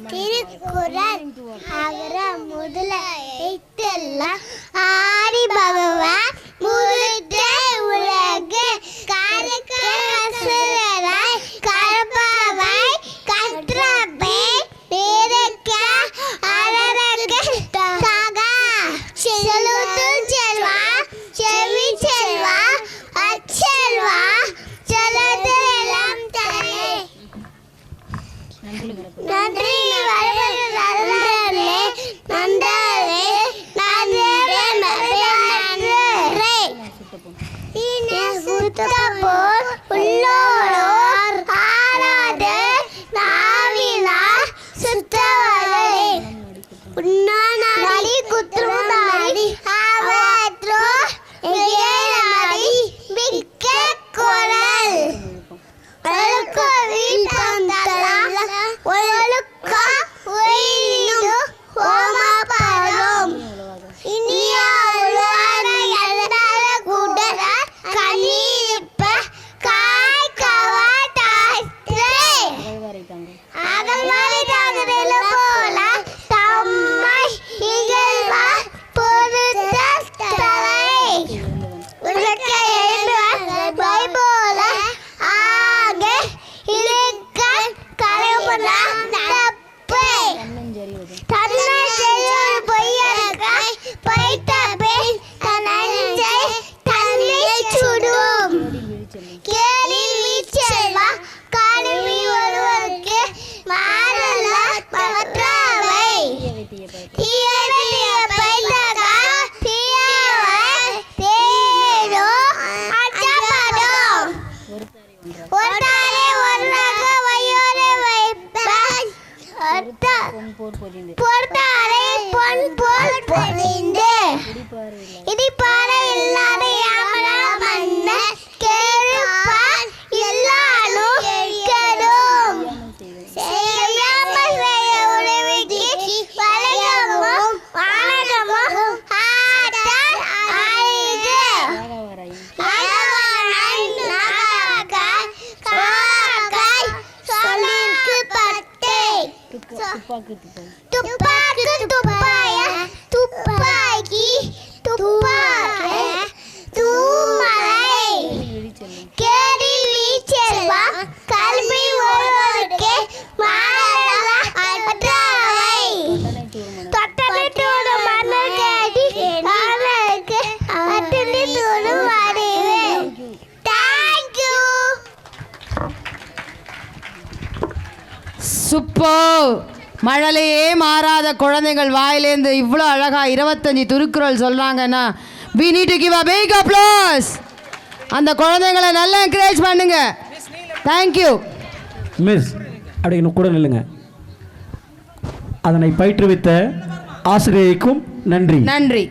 திருக்குறள் அகர முதல எழுத்தெல்லாம் ஆதி பகவான் முதற்றே உலகு கற்கசராய் கற்பாவாய் கற்றபே பேரக்க அரரக தகா செலுத்தும் செல்வா செவி செல்வா அச்செல்வா செலுத்தெல்லாம் தரே. நன்றி உள்ளோர் ஆராத நாவிலா சுத்தவரை உன்னாடி குத்துமாடி அவற்றோ ஏழாடி மிக்க குரல் ஒழுக்கவி தந்தல ஒழுக்க உயிரினு ஓமபரம் இனிய உலக எல்லார குடர கனிப்ப காய் கவாட்டாஸ்ரே அகல்வாரி தாங்கதல போல தம்மை இகழ்வா பொருத்தலை உலக எழுவ பைபோல ஆக இலக்க கலபுல தப்பை தன்னை செய்வது பொய்யற்காய் பொய்த்தபே தனஞ்சை தன்னை சுடும் கேளில் வீச்செல்வா காடுமி ஒருவருக்கு மாறல பவற்றாவை தீயடிய பைந்தகா தீயவை தேரோ அச்சப்படும் ஒட்டாரே ஒன்றாக வையோரே வைப்பாய் பொறுத்தாரை பொன் போல் பொழிந்து இடிப்பாறை இல்லாத யாமரா மன்ன கேளுப்பார் எல்லாரும் கெடும் செய்யாமல் செய்ய உதவிக்கு வளையமும் வானகமும் ஆட்டால் ஆயுது அழகாய் நகாக்காய் காக்காய் சொல்லிற்கு பட்டை துப்பாக்கு துப்பாய துப்பாக்கி துப்பாக்கி தூமலை கேடில் வீச்செல்வா கல்வி ஒருவருக்கு மாறல அற்றாவை தொட்டனை தூணு மன்னர் கேடி அவருக்கு அட்டனை தூணு வடிவு. தேங்க்யூ. சூப்பர். மழலையே மாறாத குழந்தைகள் வாயிலேருந்து இவ்வளோ அழகாக 25 திருக்குறள் சொல்கிறாங்கன்னா we need to give a big applause. அந்த குழந்தைங்களை நல்லா என்கரேஜ் பண்ணுங்க. Thank you miss. அப்படி கூட நில்லுங்க. அதனை பயிற்றுவித்த ஆசிரியருக்கும் நன்றி. நன்றி.